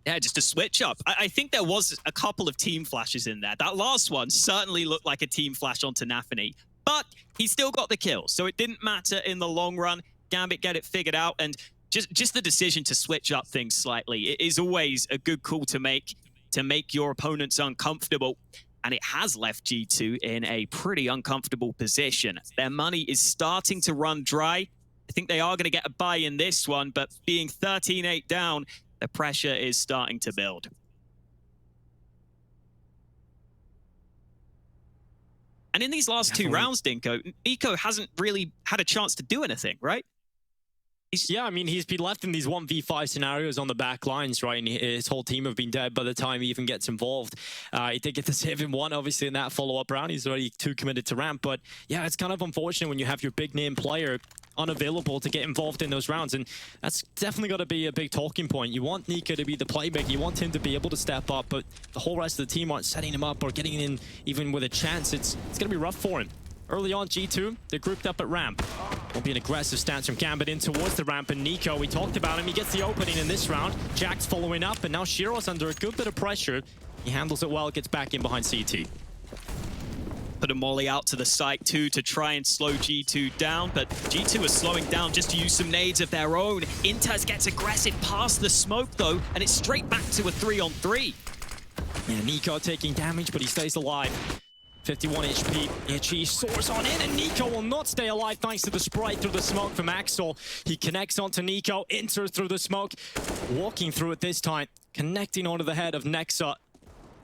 Yeah, just a switch up. I think there was a couple of team flashes in there. That last one certainly looked like a team flash onto Nafany. But he still got the kill, so it didn't matter in the long run. Gambit get it figured out, and just the decision to switch up things slightly. It is always a good call to make your opponents uncomfortable, and it has left G2 in a pretty uncomfortable position. Their money is starting to run dry. I think they are going to get a buy in this one, but being 13-8 down, the pressure is starting to build. And in these last 2 rounds, Dinko, Nico hasn't really had a chance to do anything, right? Yeah, I mean, he's been left in these 1v5 scenarios on the back lines, right? And his whole team have been dead by the time he even gets involved. He did get to save him 1, obviously, in that follow-up round. He's already 2 committed to ramp. But yeah, it's kind of unfortunate when you have your big-name player unavailable to get involved in those rounds. And that's definitely got to be a big talking point. You want Nico to be the playmaker. You want him to be able to step up. But the whole rest of the team aren't setting him up or getting in even with a chance. It's going to be rough for him. Early on, G2, they're grouped up at ramp. Will be an aggressive stance from Gambit in towards the ramp, and Nico, we talked about him, he gets the opening in this round. Jack's following up, and now Shiro's under a good bit of pressure. He handles it well, gets back in behind CT. Put a molly out to the site too to try and slow G2 down, but G2 is slowing down just to use some nades of their own. Inters gets aggressive past the smoke though, and it's straight back to a 3-on-3. Yeah, Nico taking damage, but he stays alive. 51 HP, Ichi soars on in, and Nico will not stay alive thanks to the spray through the smoke from Axel. He connects onto Nico, enters through the smoke, walking through it this time, connecting onto the head of Nexa.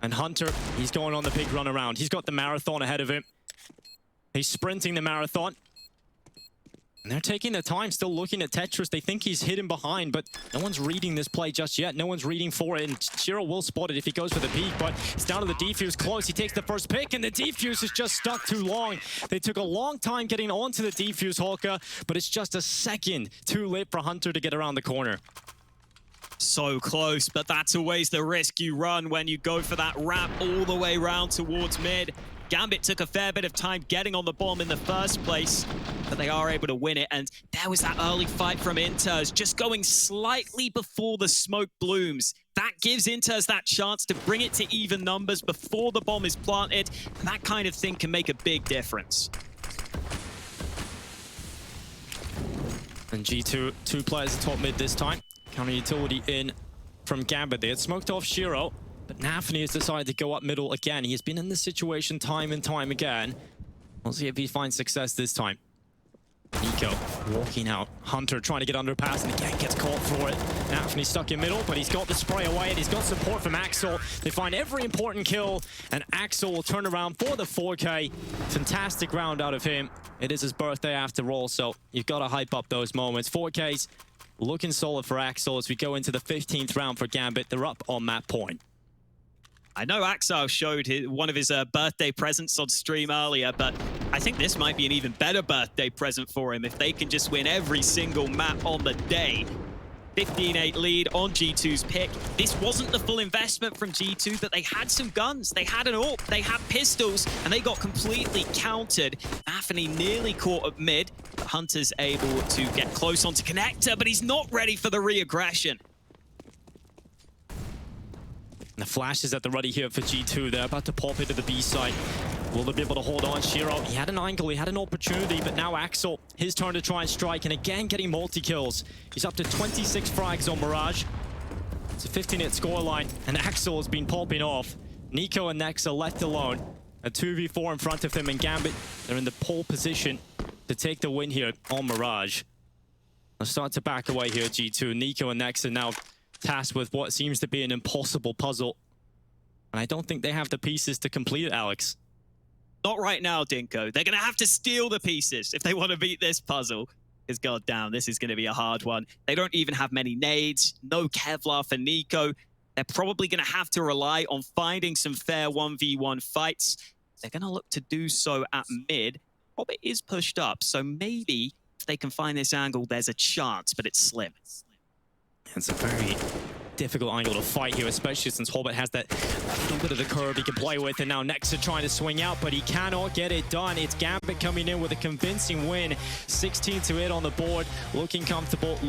And Hunter, he's going on the big run around. He's got the marathon ahead of him. He's sprinting the marathon. And they're taking their time, still looking at Tetris. They think he's hidden behind, but no one's reading this play just yet. No one's reading for it, and Shiro will spot it if he goes for the peek, but it's down to the defuse close. He takes the first pick, and the defuse is just stuck too long. They took a long time getting onto the defuse, Hawker, but it's just a second too late for Hunter to get around the corner. So close, but that's always the risk you run when you go for that wrap all the way round towards mid. Gambit took a fair bit of time getting on the bomb in the first place, but they are able to win it. And there was that early fight from Inters, just going slightly before the smoke blooms. That gives Inters that chance to bring it to even numbers before the bomb is planted. And that kind of thing can make a big difference. And G2, 2 players at top mid this time. Counter utility in from Gambit. They had smoked off Shiro, but Nafany has decided to go up middle again. He has been in this situation time and time again. We'll see if he finds success this time. Nico walking out. Hunter trying to get under pass and again gets caught for it. Nafany stuck in middle, but he's got the spray away and he's got support from Axel. They find every important kill and Axel will turn around for the 4K. Fantastic round out of him. It is his birthday after all, so you've got to hype up those moments. 4Ks looking solid for Axel as we go into the 15th round for Gambit. They're up on that point. I know Axel showed one of his birthday presents on stream earlier, but I think this might be an even better birthday present for him if they can just win every single map on the day. 15-8 lead on G2's pick. This wasn't the full investment from G2, but they had some guns. They had an AWP, they had pistols, and they got completely countered. Nafany nearly caught at mid, but Hunter's able to get close onto Connector, but he's not ready for the re-aggression. The flash is at the ready here for G2. They're about to pop into the B side. Will they be able to hold on? Shiro, he had an angle, he had an opportunity, but now Axel, his turn to try and strike, and again getting multi-kills. He's up to 26 frags on Mirage. It's a 15-hit scoreline, and Axel has been popping off. Nico and Nexa left alone. A 2v4 in front of them, and Gambit, they're in the pole position to take the win here on Mirage. They'll start to back away here, G2. Nico and Nexa now tasked with what seems to be an impossible puzzle. And I don't think they have the pieces to complete it, Alex. Not right now, Dinko. They're going to have to steal the pieces if they want to beat this puzzle. Because goddamn, this is going to be a hard one. They don't even have many nades. No Kevlar for Nico. They're probably going to have to rely on finding some fair 1v1 fights. They're going to look to do so at mid. Hobbit is pushed up, so maybe if they can find this angle, there's a chance, but it's slim. It's a very difficult angle to fight here, especially since Hobbit has that little bit of the curve he can play with, and now Nexa trying to swing out, but he cannot get it done. It's Gambit coming in with a convincing win. 16-8 on the board, looking comfortable, looking